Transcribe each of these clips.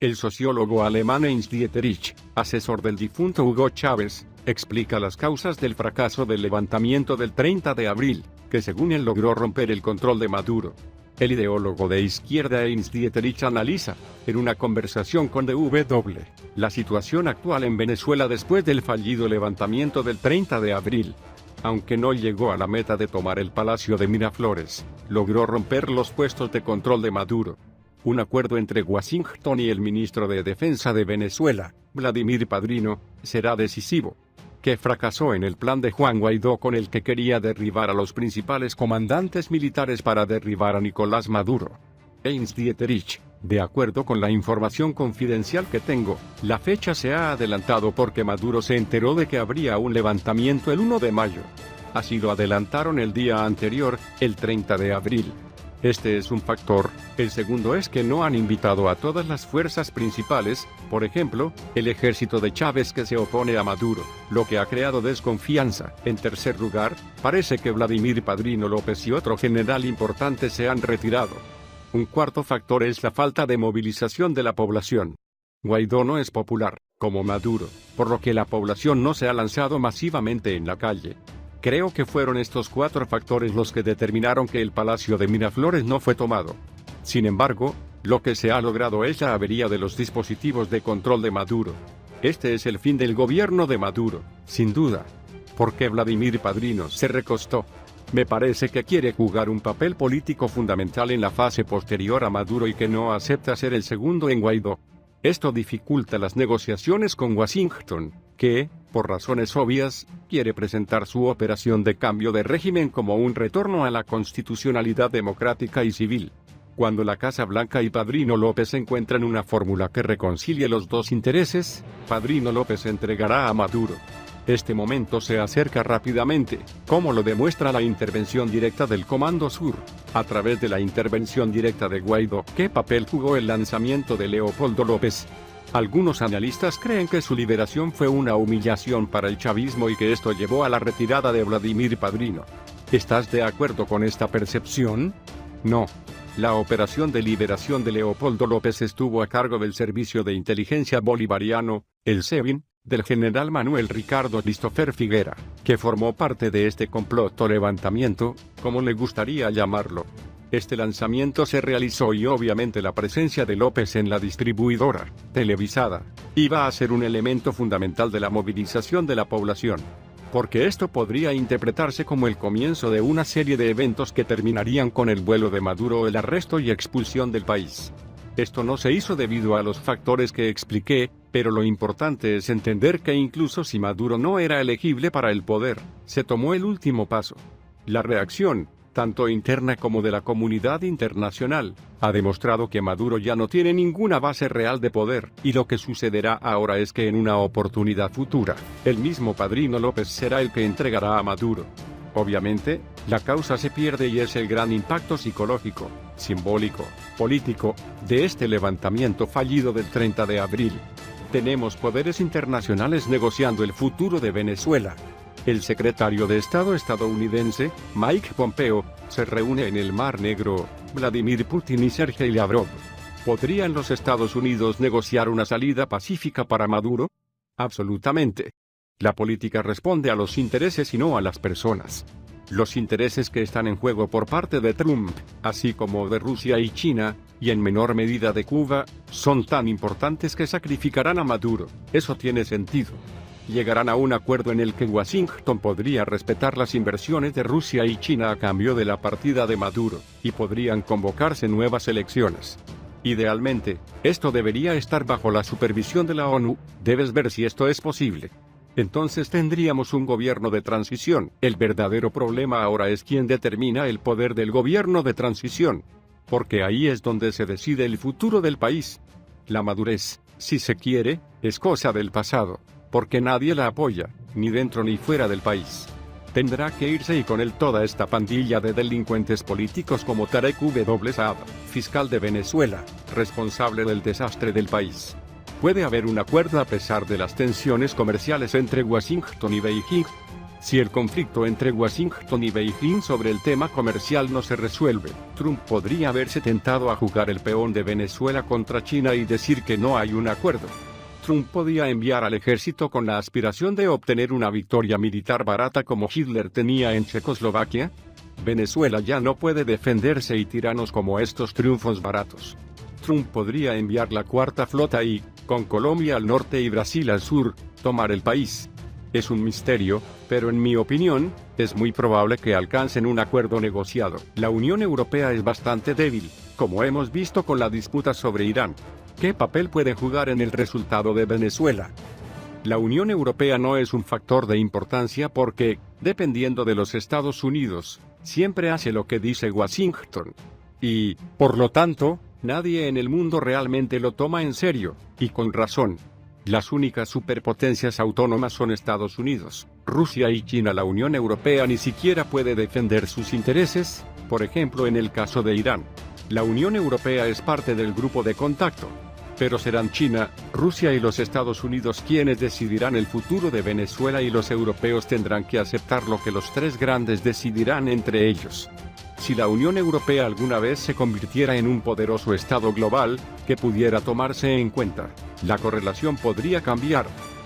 El sociólogo alemán Heinz Dieterich, asesor del difunto Hugo Chávez, explica las causas del fracaso del levantamiento del 30 de abril, que según él logró romper el control de Maduro. El ideólogo de izquierda Heinz Dieterich analiza, en una conversación con DW, la situación actual en Venezuela después del fallido levantamiento del 30 de abril. Aunque no llegó a la meta de tomar el Palacio de Miraflores, logró romper los puestos de control de Maduro. Un acuerdo entre Washington y el ministro de Defensa de Venezuela, Vladimir Padrino, será decisivo. Que fracasó en el plan de Juan Guaidó con el que quería derribar a los principales comandantes militares para derribar a Nicolás Maduro. Heinz Dieterich, de acuerdo con la información confidencial que tengo, la fecha se ha adelantado porque Maduro se enteró de que habría un levantamiento el 1 de mayo. Así lo adelantaron el día anterior, el 30 de abril. Este es un factor. El segundo es que no han invitado a todas las fuerzas principales, por ejemplo, el ejército de Chávez que se opone a Maduro, lo que ha creado desconfianza. En tercer lugar, parece que Vladimir Padrino López y otro general importante se han retirado. Un cuarto factor es la falta de movilización de la población. Guaidó no es popular, como Maduro, por lo que la población no se ha lanzado masivamente en la calle. Creo que fueron estos cuatro factores los que determinaron que el Palacio de Miraflores no fue tomado. Sin embargo, lo que se ha logrado es la avería de los dispositivos de control de Maduro. Este es el fin del gobierno de Maduro, sin duda. ¿Por qué Vladimir Padrino se recostó? Me parece que quiere jugar un papel político fundamental en la fase posterior a Maduro y que no acepta ser el segundo en Guaidó. Esto dificulta las negociaciones con Washington, que, por razones obvias, quiere presentar su operación de cambio de régimen como un retorno a la constitucionalidad democrática y civil. Cuando la Casa Blanca y Padrino López encuentran una fórmula que reconcilie los dos intereses, Padrino López entregará a Maduro. Este momento se acerca rápidamente, como lo demuestra la intervención directa del Comando Sur, a través de la intervención directa de Guaidó. ¿Qué papel jugó el lanzamiento de Leopoldo López? Algunos analistas creen que su liberación fue una humillación para el chavismo y que esto llevó a la retirada de Vladimir Padrino. ¿Estás de acuerdo con esta percepción? No. La operación de liberación de Leopoldo López estuvo a cargo del Servicio de Inteligencia Bolivariano, el SEBIN, del general Manuel Ricardo Christopher Figuera, que formó parte de este complot o levantamiento, como le gustaría llamarlo. Este lanzamiento se realizó y obviamente la presencia de López en la distribuidora, televisada, iba a ser un elemento fundamental de la movilización de la población. Porque esto podría interpretarse como el comienzo de una serie de eventos que terminarían con el vuelo de Maduro o el arresto y expulsión del país. Esto no se hizo debido a los factores que expliqué, pero lo importante es entender que incluso si Maduro no era elegible para el poder, se tomó el último paso. La reacción, tanto interna como de la comunidad internacional, ha demostrado que Maduro ya no tiene ninguna base real de poder, y lo que sucederá ahora es que en una oportunidad futura, el mismo Padrino López será el que entregará a Maduro. Obviamente, la causa se pierde y es el gran impacto psicológico, simbólico, político, de este levantamiento fallido del 30 de abril. Tenemos poderes internacionales negociando el futuro de Venezuela. El secretario de Estado estadounidense, Mike Pompeo, se reúne en el Mar Negro, Vladimir Putin y Sergei Lavrov. ¿Podrían los Estados Unidos negociar una salida pacífica para Maduro? Absolutamente. La política responde a los intereses y no a las personas. Los intereses que están en juego por parte de Trump, así como de Rusia y China, y en menor medida de Cuba, son tan importantes que sacrificarán a Maduro. Eso tiene sentido. Llegarán a un acuerdo en el que Washington podría respetar las inversiones de Rusia y China a cambio de la partida de Maduro, y podrían convocarse nuevas elecciones. Idealmente, esto debería estar bajo la supervisión de la ONU. Debes ver si esto es posible. Entonces tendríamos un gobierno de transición. El verdadero problema ahora es quién determina el poder del gobierno de transición. Porque ahí es donde se decide el futuro del país. La madurez, si se quiere, es cosa del pasado, porque nadie la apoya, ni dentro ni fuera del país. Tendrá que irse y con él toda esta pandilla de delincuentes políticos como Tarek W. Saab, fiscal de Venezuela, responsable del desastre del país. ¿Puede haber un acuerdo a pesar de las tensiones comerciales entre Washington y Beijing? Si el conflicto entre Washington y Beijing sobre el tema comercial no se resuelve, Trump podría haberse tentado a jugar el peón de Venezuela contra China y decir que no hay un acuerdo. Trump podía enviar al ejército con la aspiración de obtener una victoria militar barata como Hitler tenía en Checoslovaquia. Venezuela ya no puede defenderse y tiranos como estos triunfos baratos. Trump podría enviar la cuarta flota y, con Colombia al norte y Brasil al sur, tomar el país. Es un misterio, pero en mi opinión, es muy probable que alcancen un acuerdo negociado. La Unión Europea es bastante débil, como hemos visto con la disputa sobre Irán. ¿Qué papel puede jugar en el resultado de Venezuela? La Unión Europea no es un factor de importancia porque, dependiendo de los Estados Unidos, siempre hace lo que dice Washington. Y, por lo tanto, nadie en el mundo realmente lo toma en serio, y con razón. Las únicas superpotencias autónomas son Estados Unidos, Rusia y China. La Unión Europea ni siquiera puede defender sus intereses, por ejemplo en el caso de Irán. La Unión Europea es parte del grupo de contacto. Pero serán China, Rusia y los Estados Unidos quienes decidirán el futuro de Venezuela y los europeos tendrán que aceptar lo que los tres grandes decidirán entre ellos. Si la Unión Europea alguna vez se convirtiera en un poderoso Estado global, que pudiera tomarse en cuenta, la correlación podría cambiar.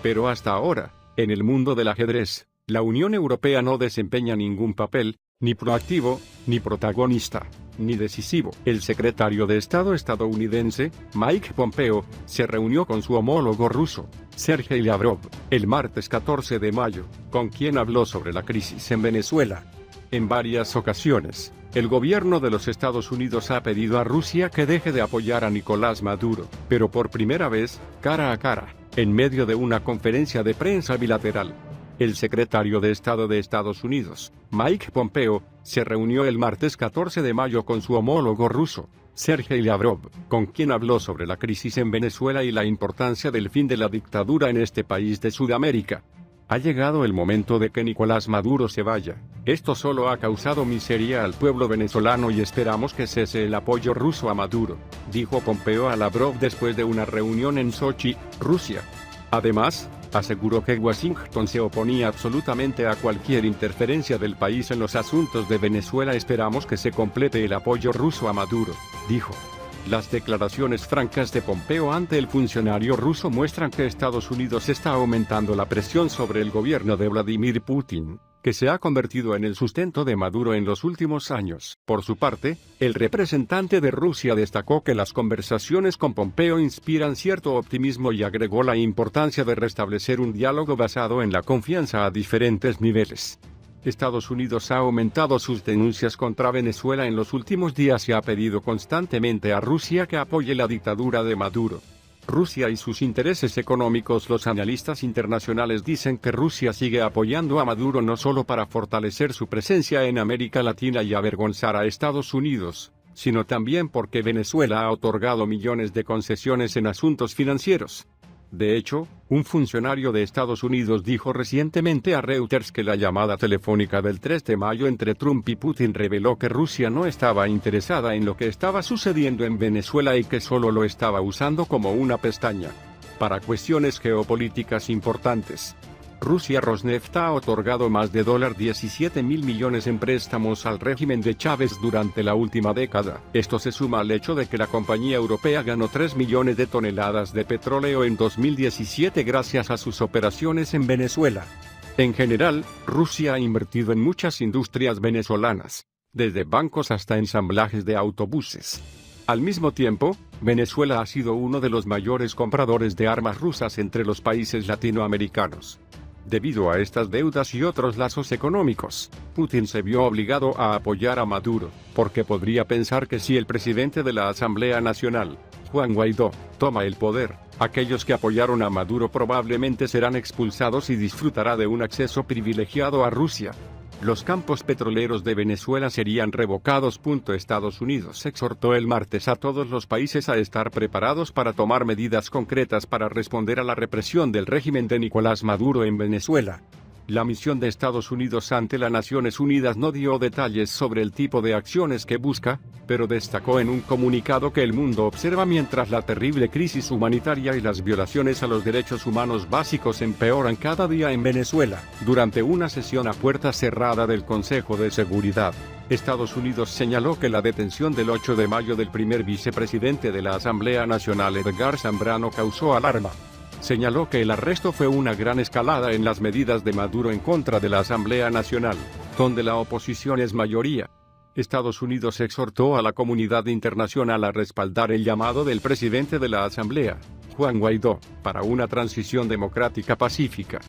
Pero hasta ahora, en el mundo del ajedrez, la Unión Europea no desempeña ningún papel, ni proactivo, ni protagonista, ni decisivo. El secretario de Estado estadounidense, Mike Pompeo, se reunió con su homólogo ruso, Sergei Lavrov, el martes 14 de mayo, con quien habló sobre la crisis en Venezuela. En varias ocasiones, el gobierno de los Estados Unidos ha pedido a Rusia que deje de apoyar a Nicolás Maduro, pero por primera vez, cara a cara, en medio de una conferencia de prensa bilateral. El secretario de Estado de Estados Unidos, Mike Pompeo, se reunió el martes 14 de mayo con su homólogo ruso, Sergei Lavrov, con quien habló sobre la crisis en Venezuela y la importancia del fin de la dictadura en este país de Sudamérica. Ha llegado el momento de que Nicolás Maduro se vaya. Esto solo ha causado miseria al pueblo venezolano y esperamos que cese el apoyo ruso a Maduro, dijo Pompeo a Lavrov después de una reunión en Sochi, Rusia. Además, aseguró que Washington se oponía absolutamente a cualquier interferencia del país en los asuntos de Venezuela. Esperamos que se complete el apoyo ruso a Maduro, dijo. Las declaraciones francas de Pompeo ante el funcionario ruso muestran que Estados Unidos está aumentando la presión sobre el gobierno de Vladimir Putin, que se ha convertido en el sustento de Maduro en los últimos años. Por su parte, el representante de Rusia destacó que las conversaciones con Pompeo inspiran cierto optimismo y agregó la importancia de restablecer un diálogo basado en la confianza a diferentes niveles. Estados Unidos ha aumentado sus denuncias contra Venezuela en los últimos días y ha pedido constantemente a Rusia que apoye la dictadura de Maduro. Rusia y sus intereses económicos. Los analistas internacionales dicen que Rusia sigue apoyando a Maduro no solo para fortalecer su presencia en América Latina y avergonzar a Estados Unidos, sino también porque Venezuela ha otorgado millones de concesiones en asuntos financieros. De hecho, un funcionario de Estados Unidos dijo recientemente a Reuters que la llamada telefónica del 3 de mayo entre Trump y Putin reveló que Rusia no estaba interesada en lo que estaba sucediendo en Venezuela y que solo lo estaba usando como una pestaña para cuestiones geopolíticas importantes. Rusia Rosneft ha otorgado más de $17 mil millones en préstamos al régimen de Chávez durante la última década. Esto se suma al hecho de que la compañía europea ganó 3 millones de toneladas de petróleo en 2017 gracias a sus operaciones en Venezuela. En general, Rusia ha invertido en muchas industrias venezolanas, desde bancos hasta ensamblajes de autobuses. Al mismo tiempo, Venezuela ha sido uno de los mayores compradores de armas rusas entre los países latinoamericanos. Debido a estas deudas y otros lazos económicos, Putin se vio obligado a apoyar a Maduro, porque podría pensar que si el presidente de la Asamblea Nacional, Juan Guaidó, toma el poder, aquellos que apoyaron a Maduro probablemente serán expulsados y disfrutará de un acceso privilegiado a Rusia. Los campos petroleros de Venezuela serían revocados. Estados Unidos exhortó el martes a todos los países a estar preparados para tomar medidas concretas para responder a la represión del régimen de Nicolás Maduro en Venezuela. La misión de Estados Unidos ante las Naciones Unidas no dio detalles sobre el tipo de acciones que busca, pero destacó en un comunicado que el mundo observa mientras la terrible crisis humanitaria y las violaciones a los derechos humanos básicos empeoran cada día en Venezuela. Durante una sesión a puerta cerrada del Consejo de Seguridad, Estados Unidos señaló que la detención del 8 de mayo del primer vicepresidente de la Asamblea Nacional, Edgar Zambrano, causó alarma. Señaló que el arresto fue una gran escalada en las medidas de Maduro en contra de la Asamblea Nacional, donde la oposición es mayoría. Estados Unidos exhortó a la comunidad internacional a respaldar el llamado del presidente de la Asamblea, Juan Guaidó, para una transición democrática pacífica.